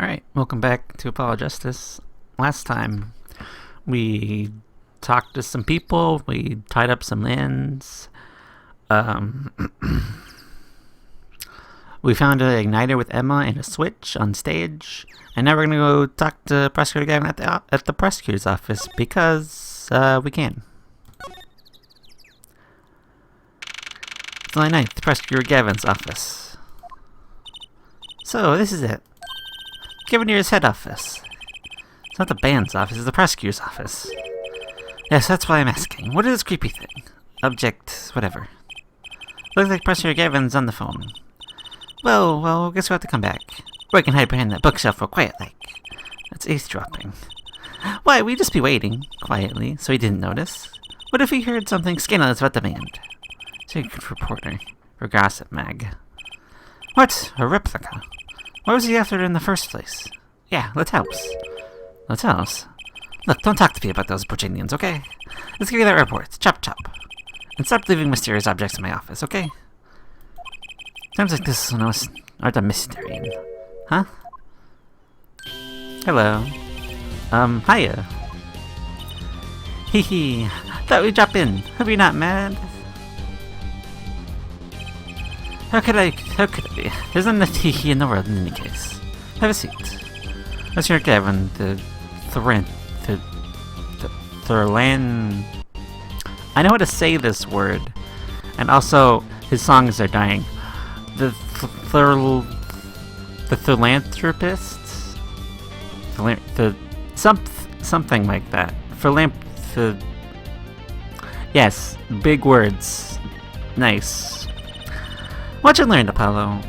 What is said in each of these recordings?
Alright, welcome back to Apollo Justice. Last time, we talked to some people, we tied up some lands, we found an igniter with Emma and a switch on stage, and now we're gonna go talk to Prosecutor Gavin at the prosecutor's office, because, we can. July 9th, Prosecutor Gavin's office. So, this is it. Gavin's head office. It's not the band's office, it's the prosecutor's office. Yes, that's why I'm asking. What is this creepy thing? Object, whatever. Looks like Prosecutor Gavin's on the phone. Well, guess we'll have to come back. Or I can hide behind that bookshelf real quiet like. That's eavesdropping. Why, we'd just be waiting, quietly, so he didn't notice. What if he heard something scandalous about the band? Secret reporter. For Gossip Mag. What? A replica? What was he after in the first place? Yeah, let's house. Let's house? Look, don't talk to me about those Virginians, okay? Let's give you that report. Chop chop. And stop leaving mysterious objects in my office, okay? Times like this aren't a mystery. Huh? Hello. Hiya. Hee hee. Thought we'd drop in. Hope you're not mad. How could it be? There's not enough hee in the world in any case. Have a seat. Let's hear Gavin, the Thurlan. I know how to say this word. And also, his songs are dying. The philanthropists? Something like that. Yes, big words. Nice. What you learned, Apollo?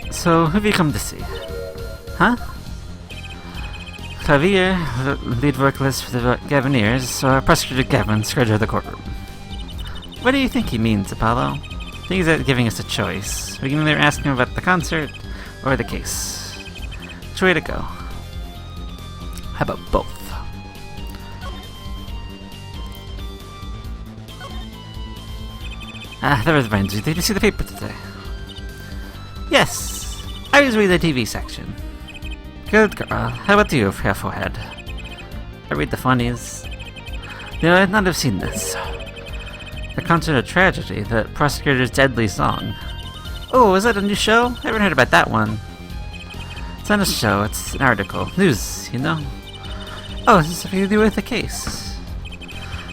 So, who have you come to see? Huh? Javier, the lead vocalist for the Gavineers, or Prosecutor Gavin, scourge of the courtroom. What do you think he means, Apollo? I think he's giving us a choice. We can either ask him about the concert, or the case. Which way to go? How about both? That reminds me, did you see the paper today? Yes! I was reading the TV section. Good girl. How about you, Half-Head? I read the funnies. You know, I'd not have seen this. The concert of tragedy, the prosecutor's deadly song. Oh, is that a new show? I haven't heard about that one. It's not a show, it's an article. News, you know? Oh, is this something to do with the case?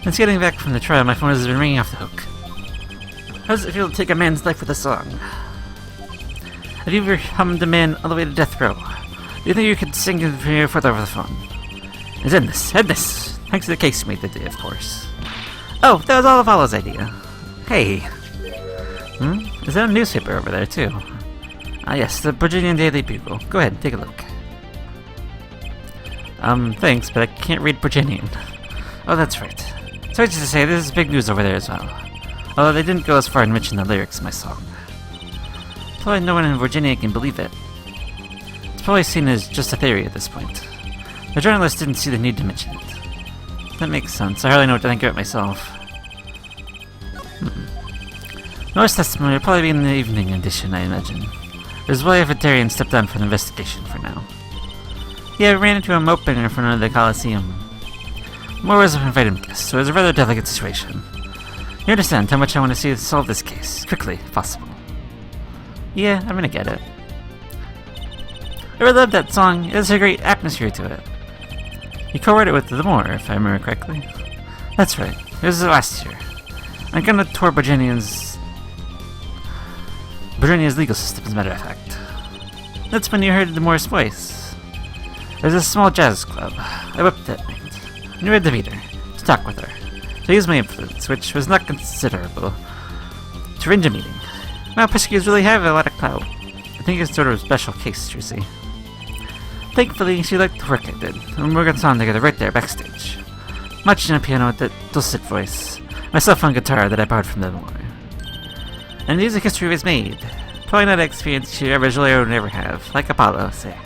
Since getting back from the trial, my phone has been ringing off the hook. How does it feel to take a man's life with a song? Have you ever hummed a man all the way to death row? Do you think you could sing it for your foot over the phone? It's Edness. Thanks to the case you made today, of course. Oh, that was all Apollo's idea. Hey. Is there a newspaper over there, too? Ah, yes, the Virginian Daily Bugle. Go ahead, take a look. Thanks, but I can't read Virginian. Oh, that's right. Sorry to say, this is big news over there as well. Although they didn't go as far as mention the lyrics of my song. Probably no one in Virginia can believe it. It's probably seen as just a theory at this point. The journalist didn't see the need to mention it. That makes sense. I hardly know what to think of it myself. North's testimony will probably be in the evening edition, I imagine. His wife Veterinarian stepped down from the investigation for now. Yeah, we ran into him opening in front of the Coliseum. Moore was an invited guest, so it was a rather delicate situation. You understand how much I want to see us solve this case, quickly, if possible. Yeah, I'm gonna get it. I really love that song. It has a great atmosphere to it. You co-wrote it with the Moore, if I remember correctly. That's right. It was last year. I'm gonna tour Virginia's legal system, as a matter of fact. That's when you heard the Moore's voice. There's a small jazz club. I whipped that night. And you read the meter to talk with her. To use my influence, which was not considerable, to arrange a meeting. Well, prosecutors really have a lot of clout. I think it's sort of a special case, you see. Thankfully, she liked the work I did, and we worked on song together right there backstage. Much on a piano with that dulcet voice, my cell phone guitar that I borrowed from the Moore. And music history was made. Probably not an experience you ever really would never have, like Apollo, say.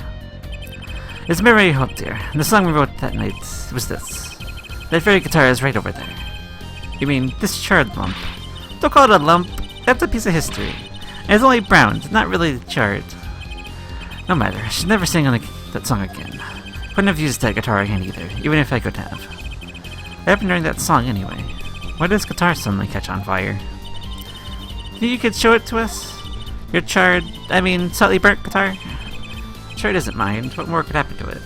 It's Mary Hope, dear, and the song we wrote that night was this. That very guitar is right over there. You mean, this charred lump. Don't call it a lump, that's a piece of history. And it's only brown, it's not really charred. No matter, I should never sing on that song again. Couldn't have used that guitar again either, even if I could have. I've been learning that song anyway. Why does guitar suddenly catch on fire? Think you could show it to us? Your slightly burnt guitar? Sure, it doesn't mind. What more could happen to it?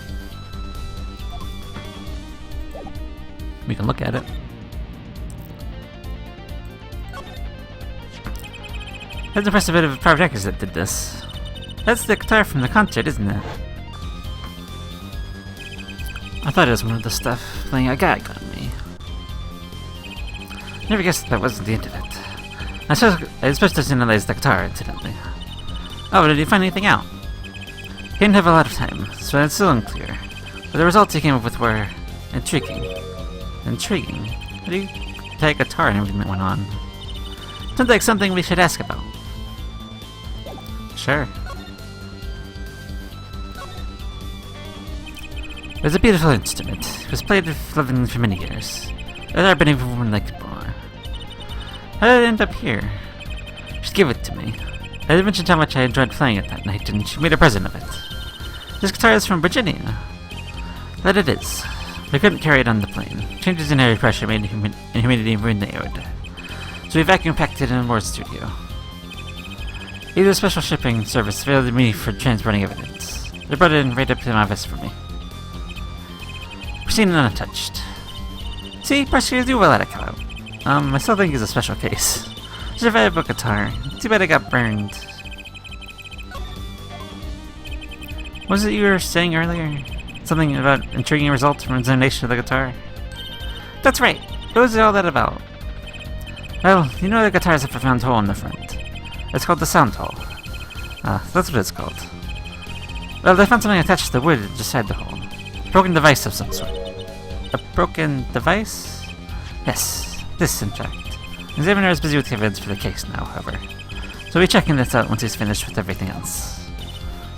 We can look at it. That's impressive bit of private records that did this. That's the guitar from the concert, isn't it? I thought it was one of the stuff playing a gag on me. Never guessed that wasn't the end of it. I suppose to analyze the guitar, incidentally. Oh, did you find anything out? He didn't have a lot of time, so it's still unclear. But the results he came up with were intriguing. Intriguing? How do you play a guitar and everything that went on? Sounds like something we should ask about. Sure. It was a beautiful instrument. It was played with lovingly for many years. I've never been even one like it more. How did it end up here? She gave it to me. I had mentioned how much I enjoyed playing it that night, and she made a present of it. This guitar is from Virginia. That it is. We couldn't carry it on the plane. Changes in air pressure made humidity ruin the air. So we vacuum packed it in a moored studio. Either special shipping service failed me for transporting evidence. They brought it in right up to my office for me. Pristine and untouched. See, prosecutors do well at it, Kyle. I still think it's a special case. Should have had a book guitar. Too bad it got burned. What was it you were saying earlier? Something about intriguing results from examination of the guitar? That's right. What was all that about? Well, you know the guitar has a profound hole in the front. It's called the sound hole. That's what it's called. Well, they found something attached to the wood just inside the hole. A broken device of some sort. A broken device? Yes. This, in fact. The examiner is busy with the evidence for the case now, however. So we'll be checking this out once he's finished with everything else.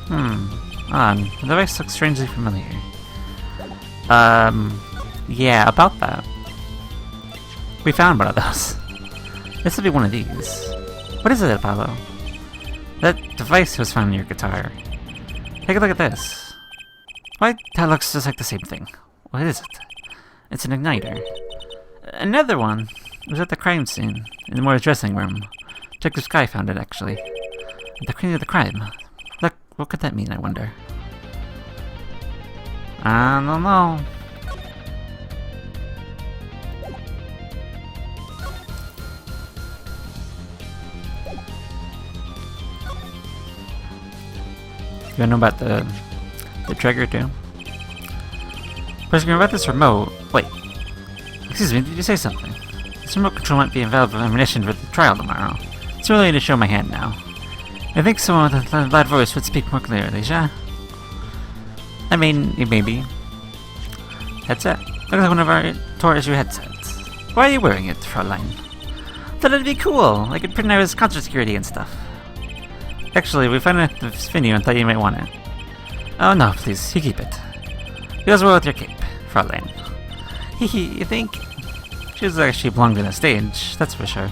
The device looks strangely familiar. Yeah, about that. We found one of those. This will be one of these. What is it, Apollo? That device was found in your guitar. Take a look at this. Why, that looks just like the same thing. What is it? It's an igniter. Another one was at the crime scene, in the Moore's dressing room. Detective Sky found it, actually. At the scene of the crime. Look, what could that mean, I wonder? I don't know. You wanna know about the trigger, too? Question about this remote. Wait. Excuse me, did you say something? This remote control might be invaluable ammunition for the trial tomorrow. It's really to show my hand now. I think someone with a loud voice would speak more clearly, yeah? I mean, maybe. Headset? Looks like one of our tour issue headsets. Why are you wearing it, Fraulein? Thought it'd be cool. I could print out his concert security and stuff. Actually, we found it at the venue and thought you might want it. Oh no, please, you keep it. It goes well with your cape, Fraulein. Hehe, you think? She was actually belonged on the stage, that's for sure.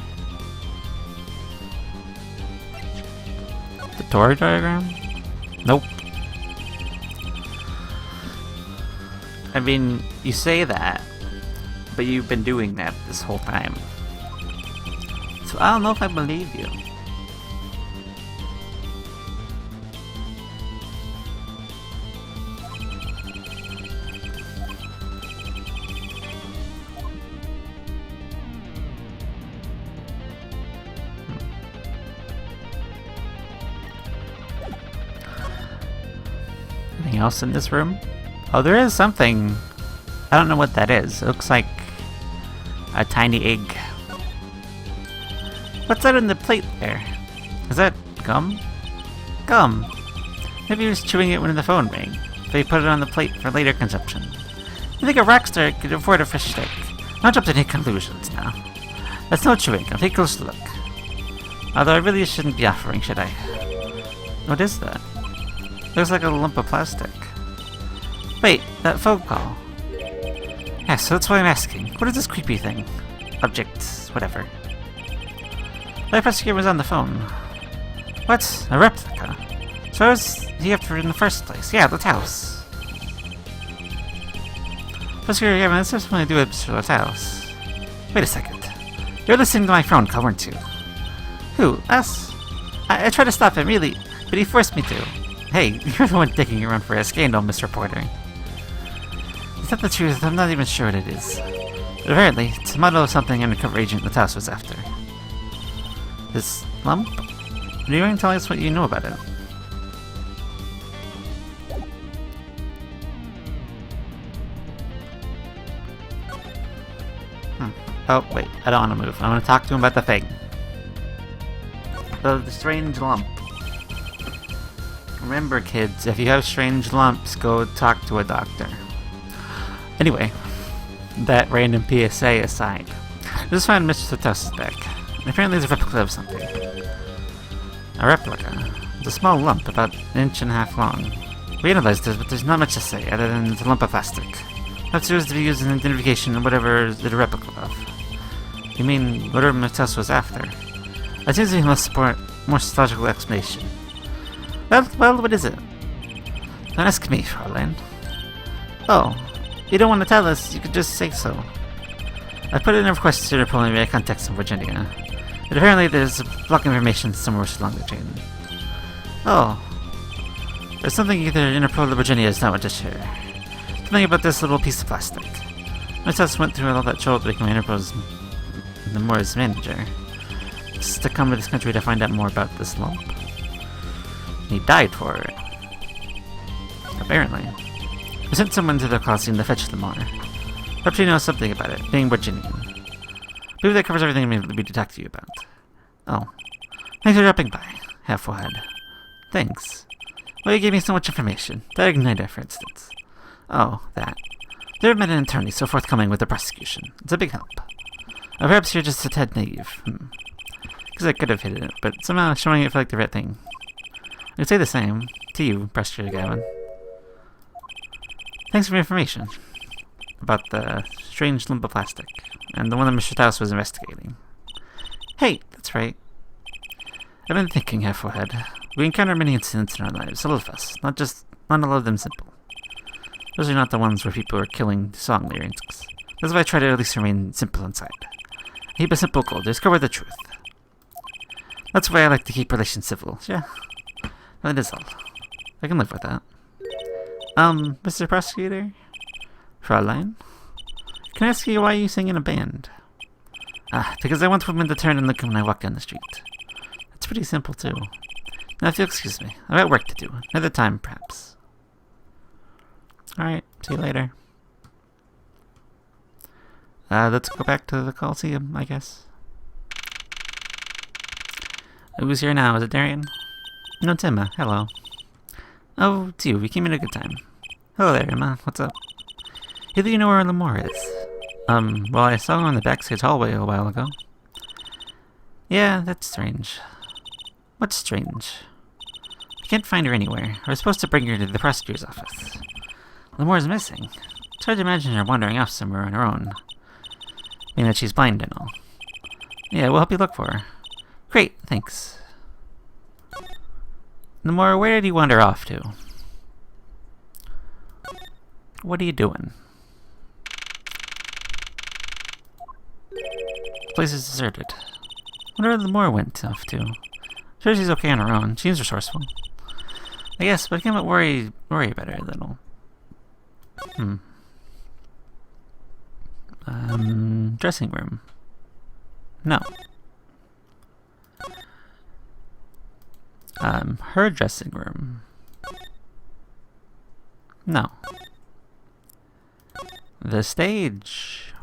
The tour diagram? Nope. I mean, you say that, but you've been doing that this whole time. So I don't know if I believe you. Anything else in this room? Oh, there is something. I don't know what that is. It looks like a tiny egg. What's that in the plate there? Is that gum? Gum. Maybe he was chewing it when the phone rang. So he put it on the plate for later consumption. You think a rock star could afford a fresh steak? Don't jump to any conclusions now. That's no chewing gum. Take a close look. Although I really shouldn't be offering, should I? What is that? Looks like a lump of plastic. Wait, that phone call. Yeah, so that's why I'm asking. What is this creepy thing? Object, whatever. The prosecutor was on the phone. What? A replica? So what's he after in the first place? Yeah, the house. Prosecutor Gavin, this has something to do with Mr. House. Wait a second. You're listening to my phone call, weren't you? Who? Us? I tried to stop him, really, but he forced me to. Hey, you're the one taking it around for a scandal, Mr. Reporter. Is that the truth? I'm not even sure what it is. But apparently, it's a model of something an undercover agent in the house was after. This lump? Are you going to tell us what you know about it? Oh, wait, I don't want to move. I want to talk to him about the thing. The strange lump. Remember, kids, if you have strange lumps, go talk to a doctor. Anyway, that random PSA aside, I just found Mr. Toast's back. And apparently it's a replica of something. A replica? It's a small lump, about an inch and a half long. We analyzed this, but there's not much to say, other than it's a lump of plastic. Perhaps it was to be used in identification of whatever it's a replica of. You mean, whatever Mr. Toast was after? I think we must support more logical explanation. Well, what is it? Don't ask me, Fraulein. Oh, you don't want to tell us, you could just say so. I put in a request to Interpol in context in Virginia. But apparently there's block information somewhere along the chain. Oh. There's something either Interpol or Virginia does not want to share. Something about this little piece of plastic. My test went through all that trouble to become Interpol's Lamiroir's manager. Just to come to this country to find out more about this lump. He died for it. Apparently. We sent someone to the crossing to fetch Lamiroir. Perhaps you know something about it, being Virginian. I believe that covers everything I need to talk to you about. Oh. Thanks for dropping by, Half-Head. Thanks. Well, you gave me so much information. That igniter, for instance. Oh, that. Never met an attorney so forthcoming with the prosecution. It's a big help. Or perhaps you're just a tad naive. Because I could have hidden it, but somehow showing it felt like the right thing. I'd say the same to you, Prosecutor Gavin. Thanks for the information about the strange lump of plastic, and the one that Mr. Taos was investigating. Hey, that's right. I've been thinking, Half-Head. We encounter many incidents in our lives, all of us, not all of them simple. Those are not the ones where people are killing song lyrics. That's why I try to at least remain simple inside. I keep a simple goal to discover the truth. That's why I like to keep relations civil, yeah. That is all. I can live with that. Mr. Prosecutor? Fraulein? Can I ask you why you sing in a band? Because I want women to turn and look when I walk down the street. It's pretty simple, too. Now, if you'll excuse me, I've got work to do. Another time, perhaps. Alright, see you later. Let's go back to the Coliseum, I guess. Who's here now? Is it Darian? No, it's Emma. Hello. Oh, it's you. We came in a good time. Hello there, Emma. What's up? Hey, do you know where Lamiroir is? Well, I saw him in the backstage hallway a while ago. Yeah, that's strange. What's strange? I can't find her anywhere. I was supposed to bring her to the prosecutor's office. Lamiroir's missing. It's hard to imagine her wandering off somewhere on her own. Being that she's blind and all. Yeah, we'll help you look for her. Great, thanks. Lamiroir, where did you wander off to? What are you doing? The place is deserted. Wonder where Lamiroir went off to. Sure, she's okay on her own. Seems resourceful. I guess, but I can't worry about her a little. Dressing room. No. Her dressing room. No. The stage.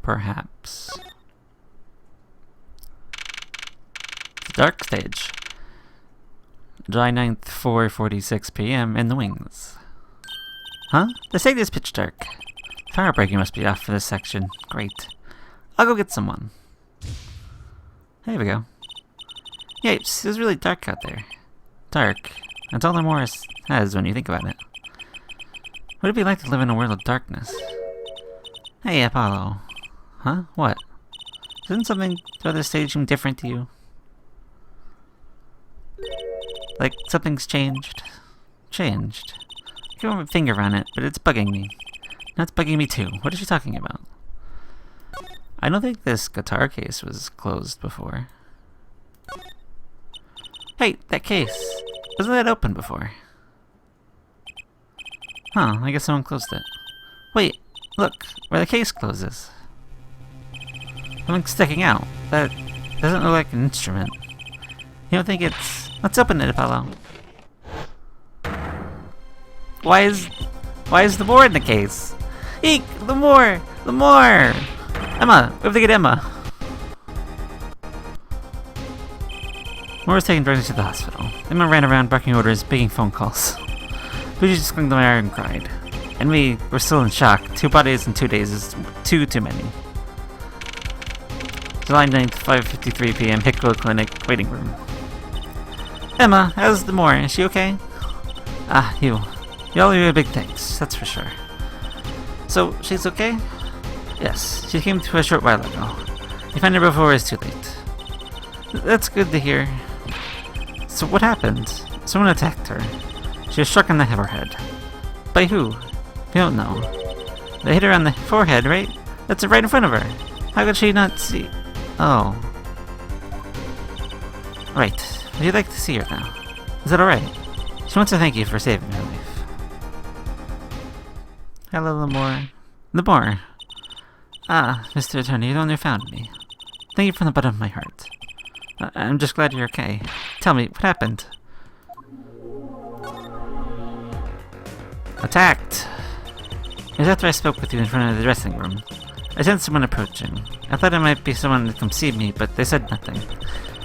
Perhaps. The dark stage. July 9th, 4:46 p.m. in the wings. Huh? The stage is pitch dark. Fire breaking must be off for this section. Great. I'll go get someone. There we go. Yeah, it was really dark out there. Dark. That's all Lamiroir has when you think about it. What would it be like to live in a world of darkness? Hey, Apollo. Huh? What? Isn't something about this stage seem different to you? Like, something's changed. Changed. I can't put my finger on it, but it's bugging me. Now it's bugging me too. What is she talking about? I don't think this guitar case was closed before. Hey, that case. Wasn't that open before? Huh, I guess someone closed it. Wait, look, where the case closes. Something's sticking out. That doesn't look like an instrument. You don't think it's... Let's open it, Apollo. Why is the more in the case? Eek! The more! The more! Emma! We have to get Emma! Moore was taken directly to the hospital. Emma ran around barking orders, making phone calls. Bougie just clung to my arm and cried. And we were still in shock. 2 bodies in 2 days is too many. July 9th, 5:53 p.m. Hickville Clinic, waiting room. Emma, how's the Moore? Is she okay? Ah, you. You all owe you a big thanks, that's for sure. So, she's okay? Yes, she came to a short while ago. You found her before it's too late. That's good to hear. So what happened? Someone attacked her. She was struck on the forehead. By who? We don't know. They hit her on the forehead, right? That's right in front of her. How could she not see? Oh. Right. Would you like to see her now? Is that alright? She wants to thank you for saving her life. Hello, Lamore. Lamore! Ah, Mr. Attorney, you're the one who found me. Thank you from the bottom of my heart. I'm just glad you're okay. Tell me, what happened? Attacked! It was after I spoke with you in front of the dressing room. I sensed someone approaching. I thought it might be someone to come see me, but they said nothing.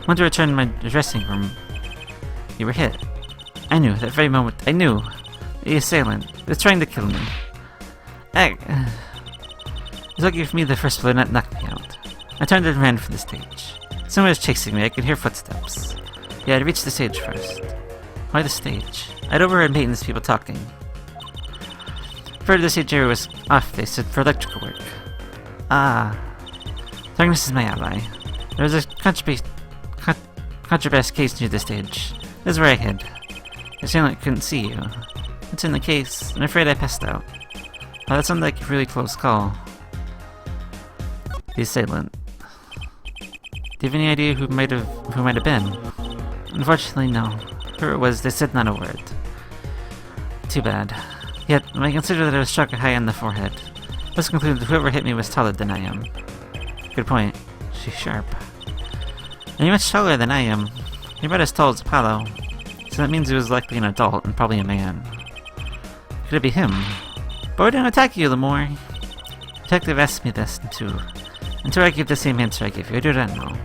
Went to return to my dressing room. You were hit. I knew, that very moment, I knew. The assailant was trying to kill me. It was lucky for me the first blow not knocked me out. I turned and ran for the stage. Someone was chasing me, I could hear footsteps. Yeah, I'd reached the stage first. Why the stage? I'd overheard maintenance people talking. Further, the stage area was off, they said, for electrical work. Ah. Darkness is my ally. There was a contraband case near the stage. This is where I hid. The assailant couldn't see you. It's in the case. I'm afraid I passed out. Oh, that sounded like a really close call. The assailant. Do you have any idea who might have been? Unfortunately, no. Whoever it was, they said not a word. Too bad. Yet, when I consider that I was struck high on the forehead, I must conclude that whoever hit me was taller than I am. Good point. She's sharp. And you're much taller than I am. You're about as tall as Apollo. So that means he was likely an adult and probably a man. Could it be him? But I didn't attack you, Lamore. The detective asked me this, too. Until I give the same answer I gave you, I do not know.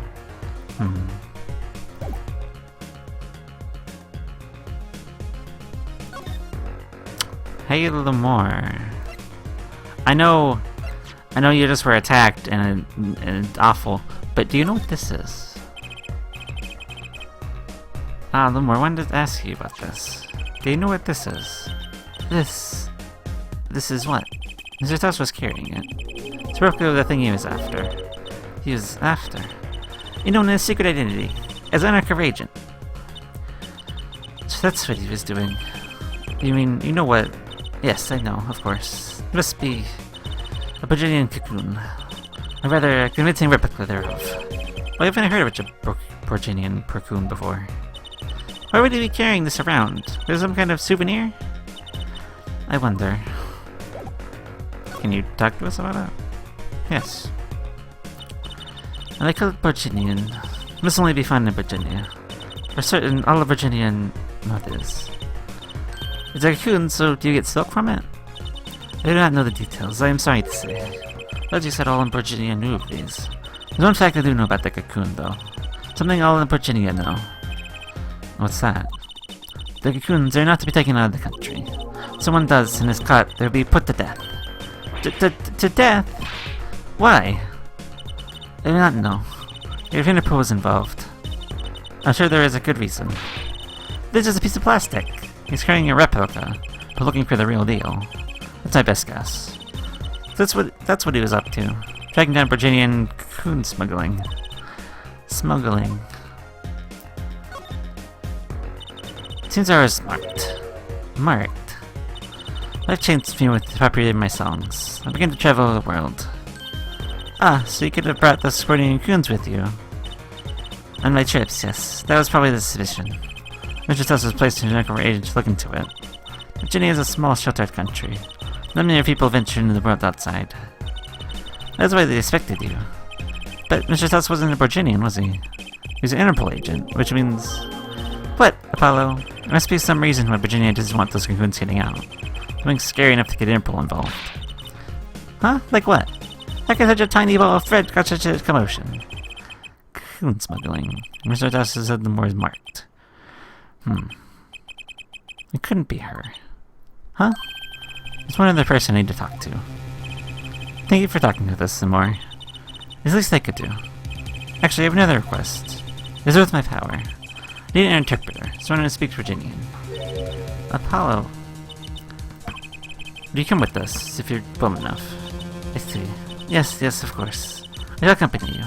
Hey, Lamore. I know you just were attacked and it's awful, but do you know what this is? Ah, Lamore, I wanted to ask you about this. Do you know what this is? This is what? Mr. Toss was carrying it. It's roughly the thing he was after. He was after? You know, his secret identity. As an undercover agent. So that's what he was doing. You mean, you know what? Yes, I know, of course. It must be a Virginian cocoon. A rather convincing replica thereof. Well, I haven't heard of a Virginian cocoon before. Why would he be carrying this around? Is it some kind of souvenir? I wonder. Can you talk to us about it? Yes. And they call it Virginian. It must only be found in Virginia. For certain, all of Virginia know this. It's a cocoon, so do you get silk from it? I do not know the details, I am sorry to say. But you said all in Virginia knew of these. There's one fact I do know about the cocoon, though. Something all in Virginia know. What's that? The cocoons are not to be taken out of the country. If someone does and is caught, they'll be put to death. To death? Why? I do not know. Your Interpol was involved. I'm sure there is a good reason. This is a piece of plastic. He's carrying a replica, but looking for the real deal. That's my best guess. That's what he was up to. Tracking down Virginian cocoon smuggling. Smuggling. Seems I was marked. Marked? Life changed me with popularity of my songs. I began to travel the world. Ah, so you could have brought those sporting raccoons with you. On my trips, yes. That was probably the suspicion. Mr. House was placed in an undercover agent to look into it. Virginia is a small, sheltered country. Not many people venture into the world outside. That's why they expected you. But Mr. House wasn't a Virginian, was he? He was an Interpol agent, which means... What, Apollo? There must be some reason why Virginia doesn't want those raccoons getting out. Something scary enough to get Interpol involved. Huh? Like what? How can such a tiny ball of thread cause such a commotion? Cocoon smuggling. Mr. House said the more is marked. It couldn't be her. Huh? There's one other person I need to talk to. Thank you for talking with us some more. It's the least I could do. Actually, I have another request. It's with my power. I need an interpreter, someone who speaks Virginian. Apollo. Will you come with us, if you're bold enough? I see. Yes, of course. I shall accompany you.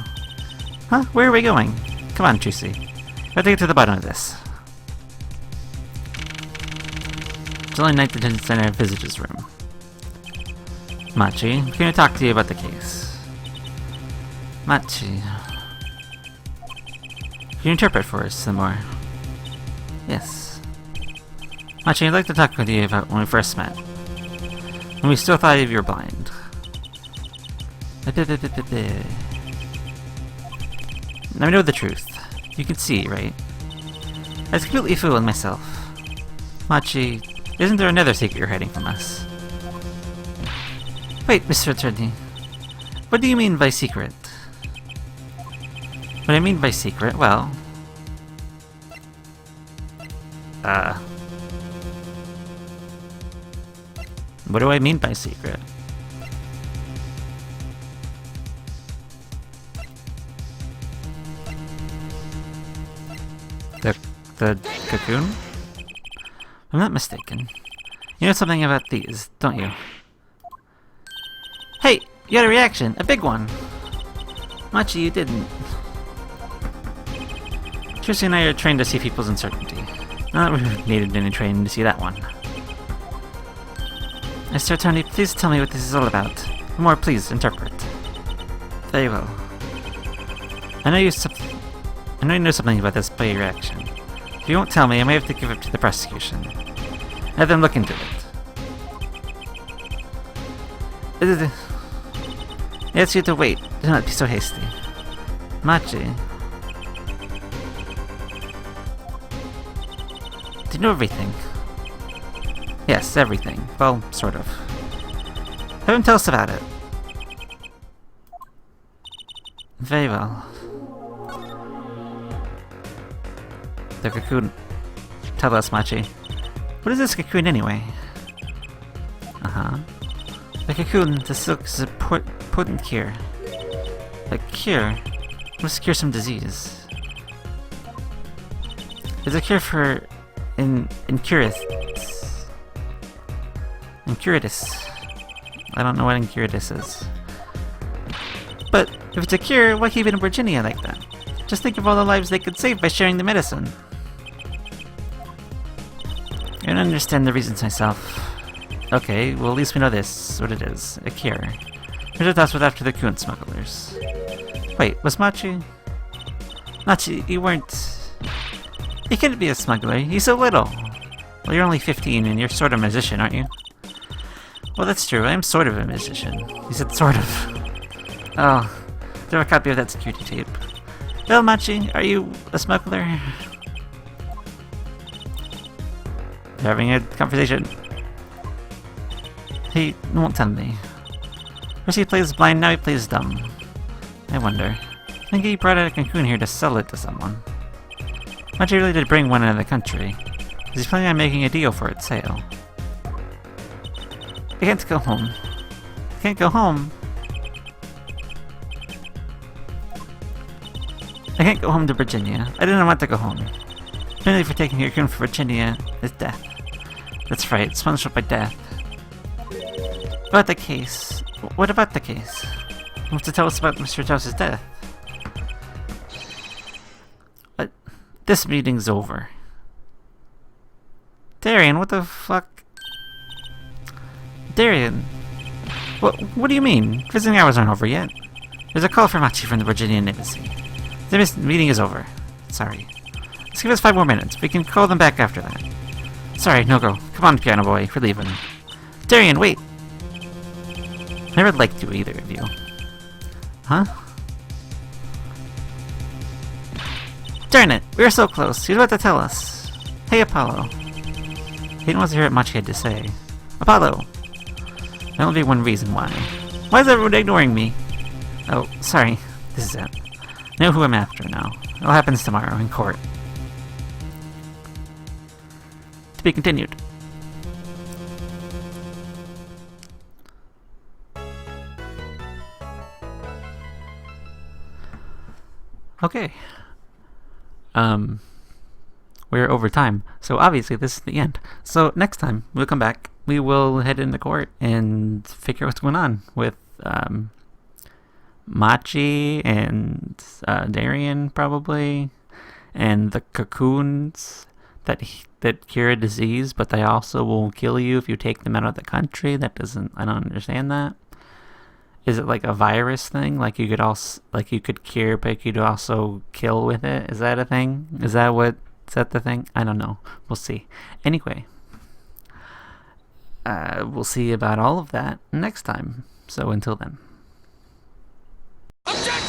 Huh? Where are we going? Come on, Tracy. We have to get to the bottom of this. It's only night detention center visitors room. Machi, I'm going to talk to you about the case. Machi. Can you interpret for us some more? Yes. Machi, I'd like to talk with you about when we first met. When we still thought you were blind. Now I know the truth. You can see, right? I was completely fooling myself. Machi, isn't there another secret you're hiding from us? Wait, Mr. Attorney. What do you mean by secret? What I mean by secret, well... What do I mean by secret? The cocoon? If I'm not mistaken. You know something about these, don't you? Hey! You got a reaction! A big one! Machi, you didn't. Tracy and I are trained to see people's uncertainty. Not that we needed any training to see that one. Mr. Attorney, please tell me what this is all about. More, please, interpret. Very well. I know you know something about this by your reaction. If you won't tell me, I may have to give it to the prosecution. Have them look into it. I ask you to wait. Do not be so hasty. Machi. Do you know everything? Yes, everything. Well, sort of. Have him tell us about it. Very well. The cocoon. Tell us, Machi. What is this cocoon anyway? The cocoon, the silk is a potent cure. A cure? Must cure some disease. It's a cure for incuratus. I don't know what incuratus is. But if it's a cure, why keep it in Virginia like that? Just think of all the lives they could save by sharing the medicine. I don't understand the reasons myself. Okay, well at least we know this, what it is. A cure. Here's what was after the cocoon smugglers. Wait, was Machi? Machi, you weren't... You couldn't be a smuggler, he's so little. Well, you're only 15 and you're sort of a musician, aren't you? Well, that's true, I am sort of a musician. He said sort of. Oh, do I have a copy of that security tape? Well, Machi, are you a smuggler? They're having a conversation. He won't tell me. First he plays blind, now he plays dumb. I wonder. I think he brought out a cocoon here to sell it to someone. Machi really did bring one out of the country. He's planning on making a deal for its sale. I can't go home. I can't go home. I can't go home to Virginia. I didn't want to go home. Penalty for taking your cocoon for Virginia is death. That's right, it's punishable by death. About the case. What about the case? You want to tell us about Mr. Joseph's death? But this meeting's over. Darian, what the fuck? Darian! What do you mean? Visiting hours aren't over yet. There's a call for Machi from the Virginian Embassy. The meeting is over. Sorry. Just give us 5 more minutes. We can call them back after that. Sorry, no go. Come on, piano boy. We're leaving. Darian, wait! I never liked you, either of you. Huh? Darn it! We were so close. He was about to tell us. Hey, Apollo. He didn't want to hear what Machi had to say. Apollo! That would be one reason why. Why is everyone ignoring me? Oh, sorry. This is it. I know who I'm after now. It all happens tomorrow in court. To be continued. Okay. We're over time, so obviously this is the end. So next time we'll come back, we will head into court and figure out what's going on with Machi and Darian probably, and the cocoons that cure a disease, but they also will kill you if you take them out of the country. I don't understand that. Is it like a virus thing? Like you could cure, but you could also kill with it? Is that a thing? Is that the thing? I don't know. We'll see. Anyway, we'll see about all of that next time. So until then. Objection!